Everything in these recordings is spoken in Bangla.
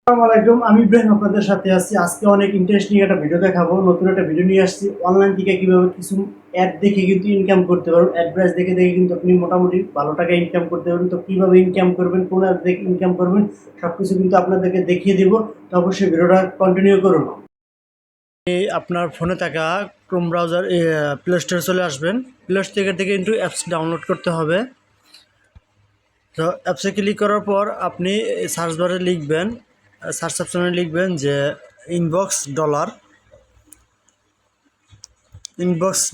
আসসালামু আলাইকুম, আমি ইব্রাহিম আপনাদের সাথে আছি। আজকে অনেক ইন্টারেস্টিং একটা ভিডিও দেখাবো। নতুন একটা ভিডিও নিয়ে আসছি। অনলাইন থেকে কিভাবে কিছু অ্যাড দেখে কিন্তু ইনকাম করতে পারবেন। অ্যাডভার্টাইজ দেখে দেখে কিন্তু আপনি মোটামুটি ভালো টাকা ইনকাম করতে পারবেন। তো কিভাবে ইনকাম করবেন, কোন অ্যাপ দেখে ইনকাম করবেন, সবকিছু কিন্তু আপনাদেরকে দেখিয়ে দিব। তো অবশ্যই ভিডিওটা কন্টিনিউ করুন। আপনার ফোনে থাকা ক্রোম ব্রাউজার প্লে স্টোরে চলে আসবেন। প্লে স্টোর থেকে কিন্তু অ্যাপস ডাউনলোড করতে হবে। তো অ্যাপসে ক্লিক করার পর আপনি সার্চ বারে লিখবেন, সার্চ অপশনে লিখবেন যে ইনবক্স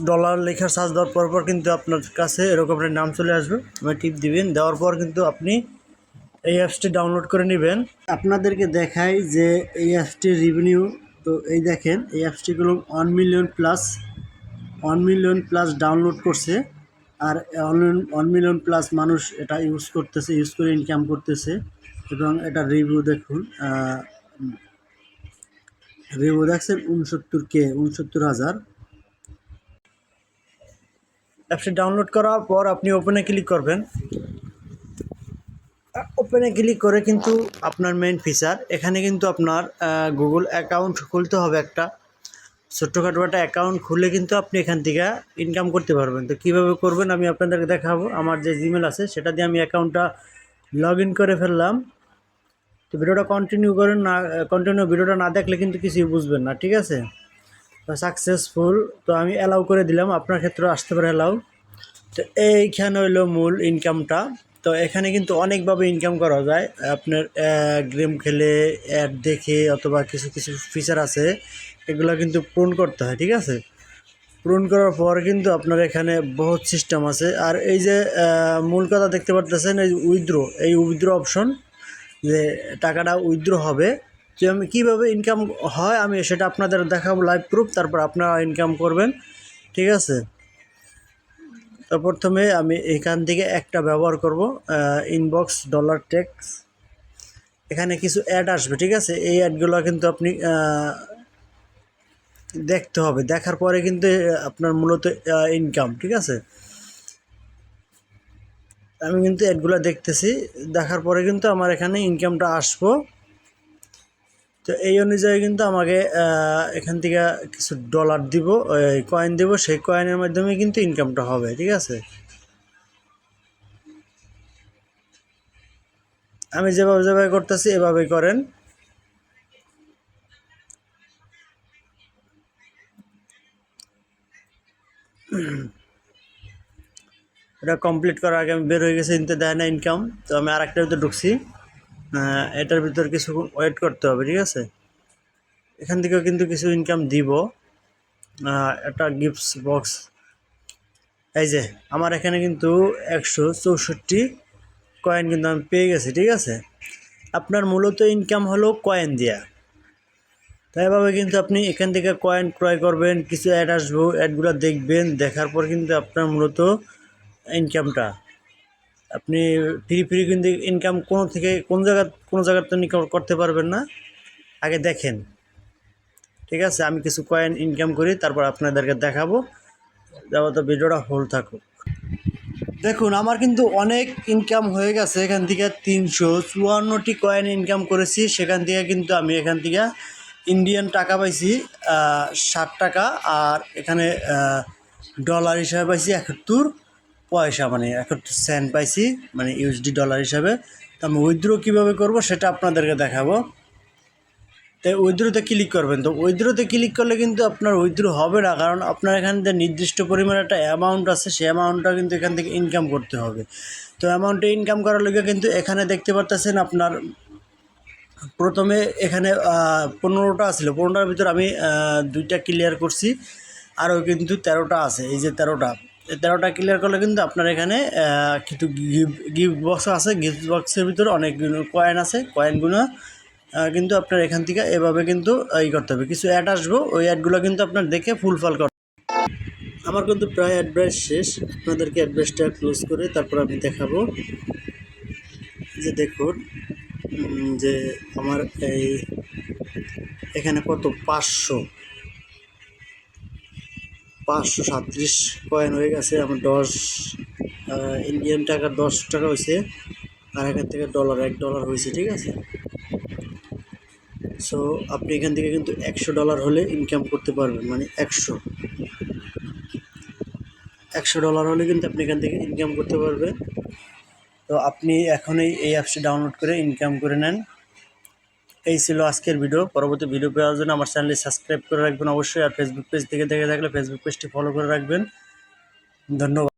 ডলার লেখার সার্চ দেওয়ার পর কিন্তু আপনার কাছে এরকম একটা নাম চলে আসবে। আপনি টিপ দিবেন, দেওয়ার পর কিন্তু আপনি এই অ্যাপসটি ডাউনলোড করে নেবেন। আপনাদেরকে দেখাই যে এই অ্যাপসটির রেভিনিউ। তো এই দেখেন, এই অ্যাপসটিগুলো 1 মিলিয়ন প্লাস ডাউনলোড করছে। আর 1 মিলিয়ন প্লাস মানুষ এটা ইউজ করে ইনকাম করতেছে। এবং এটা রিভিউ দেখুন, রিভিউ দেখছেন 69,000। অ্যাপসটি ডাউনলোড করার পর আপনি ওপেনে ক্লিক করবেন। ওপেনে ক্লিক করে কিন্তু আপনার মেইন ফিচার, এখানে কিন্তু আপনার গুগল অ্যাকাউন্ট খুলতে হবে। একটা ছোট্টখাটো একটা অ্যাকাউন্ট খুলে কিন্তু আপনি এখান থেকে ইনকাম করতে পারবেন। তো কীভাবে করবেন আমি আপনাদেরকে দেখাবো। আমার যে জিমেল আছে সেটা দিয়ে আমি অ্যাকাউন্টটা লগ ইন করে ফেললাম। তো ভিডিওটা কন্টিনিউ করেন না, ভিডিওটা না দেখলে কিন্তু কিছুই বুঝবেন না, ঠিক আছে? তো সাকসেসফুল, তো আমি অ্যালাউ করে দিলাম, আপনার ক্ষেত্রে আসতে পারে অ্যালাউ। তো এইখানে হইলো মূল ইনকামটা। তো এখানে কিন্তু অনেকভাবে ইনকাম করা যায়। আপনার গেম খেলে, অ্যাড দেখে, অথবা কিছু কিছু ফিচার আছে, এগুলো কিন্তু পূরণ করতে হয়, ঠিক আছে? পূরণ করার পর কিন্তু আপনার এখানে বহুত সিস্টেম আছে। আর এই যে মূল কথা দেখতে পারতেছেন, এই উইথড্র অপশন, যে টাকাটা উইথড্র হবে। যে আমি কীভাবে ইনকাম হয় আমি সেটা আপনাদের দেখাবো, লাইভ প্রুফ, তারপর আপনারা ইনকাম করবেন, ঠিক আছে? তো প্রথমে আমি এখান থেকে একটা ব্যবহার করব, ইনবক্স ডলার ট্যাক্স। এখানে কিছু অ্যাড আসবে, ঠিক আছে? এই অ্যাডগুলো কিন্তু আপনি দেখতে হবে। দেখার পরে কিন্তু আপনার মূলত ইনকাম, ঠিক আছে? আমি কিন্তু অ্যাডগুলো দেখতেছি, দেখার পরে কিন্তু আমার এখানে ইনকামটা আসবো। তো এই অনুযায়ী কিন্তু আমাকে এখান থেকে কিছু ডলার দিব, কয়েন দিব, সেই কয়েনের মাধ্যমে কিন্তু ইনকামটা হবে, ঠিক আছে? আমি যেভাবে করতেছি এভাবেই করেন। এটা কমপ্লিট করার আগে আমি বের হয়ে গেছি, কিন্তু দেয় না ইনকাম। তো আমি আরেকটার ভিতরে ঢুকছি, এটার ভিতর কিছু ওয়েট করতে হবে, ঠিক আছে? এখান থেকেও কিন্তু কিছু ইনকাম দিব। একটা গিফটস বক্স, এই যে আমার এখানে কিন্তু 164 কয়েন কিন্তু আমি পেয়ে গেছি, ঠিক আছে? আপনার মূলত ইনকাম হলো কয়েন দেওয়া। তো এভাবে কিন্তু আপনি এখান থেকে কয়েন ক্রয় করবেন, কিছু অ্যাড আসবো, অ্যাডগুলো দেখবেন, দেখার পর কিন্তু আপনার মূলত ইনকামটা আপনি ফ্রি কিন্তু ইনকাম কোনো জায়গাতে করতে পারবেন না। আগে দেখেন, ঠিক আছে? আমি কিছু কয়েন ইনকাম করি, তারপর আপনাদেরকে দেখাবো। যাবো, তো ভিডিওটা হোল থাকুক। দেখুন, আমার কিন্তু অনেক ইনকাম হয়ে গেছে। এখান থেকে 354টি কয়েন ইনকাম করেছি। সেখান থেকে কিন্তু আমি এখান থেকে ইন্ডিয়ান টাকা পাইছি 60 টাকা। আর এখানে ডলার হিসাবে পাইছি 71 পয়সা, মানে 71 সেন্ট পাইছি, মানে ইউএসডি ডলার হিসাবে। তো আমি উইথড্র কীভাবে করবো সেটা আপনাদেরকে দেখাবো। তো উইথড্রোতে ক্লিক করবেন। তো উইথড্রোতে ক্লিক করলে কিন্তু আপনার উইথড্রো হবে না, কারণ আপনার এখান থেকে নির্দিষ্ট পরিমাণে একটা অ্যামাউন্ট আছে, সেই অ্যামাউন্টটা কিন্তু এখান থেকে ইনকাম করতে হবে। তো অ্যামাউন্টে ইনকাম করার লগে কিন্তু এখানে দেখতে পারতেছেন আপনার প্রথমে এখানে 15টা ছিল, 15টার ভিতর আমি 2টা ক্লিয়ার করছি, আরও কিন্তু 13টা আছে। এই যে 13টা, এই 13টা ক্লিয়ার করলে কিন্তু আপনার এখানে কিছু গিফট বক্স আছে। গিফট বক্সের ভিতরে অনেকগুলো কয়েন আছে। কয়েনগুলো কিন্তু আপনার এখান থেকে এভাবে কিন্তু করতে হবে। কিছু অ্যাড আসবো, ওই অ্যাডগুলো কিন্তু আপনার দেখে ফুলফিল করতে। আমার কিন্তু প্রায় অ্যাডভাইস শেষ। আপনাদেরকে অ্যাডভাইসটা ক্লোজ করে তারপর আমি দেখাবো। যে দেখুন, যে আমার এখানে কত 537 কয়েন হয়ে গেছে। আমার 10 ইন্ডিয়ান টাকা 10 টাকা হয়েছে। আর এখান থেকে $1 হয়েছে, ঠিক আছে? সো আপনি এখান থেকে কিন্তু $100 হলে ইনকাম করতে পারবেন, মানে $100 হলে কিন্তু আপনি এখান থেকে ইনকাম করতে পারবেন। তো আপনি এখনই এই অ্যাপসটি ডাউনলোড করে ইনকাম করে নেন। এই ছিল আজকের ভিডিও। পরবর্তী ভিডিও পাওয়ার জন্য আমার চ্যানেলটি সাবস্ক্রাইব করে রাখবেন অবশ্যই, আর ফেসবুক পেজ থেকে দেখে থাকলে ফেসবুক পেজটি ফলো করে রাখবেন। ধন্যবাদ।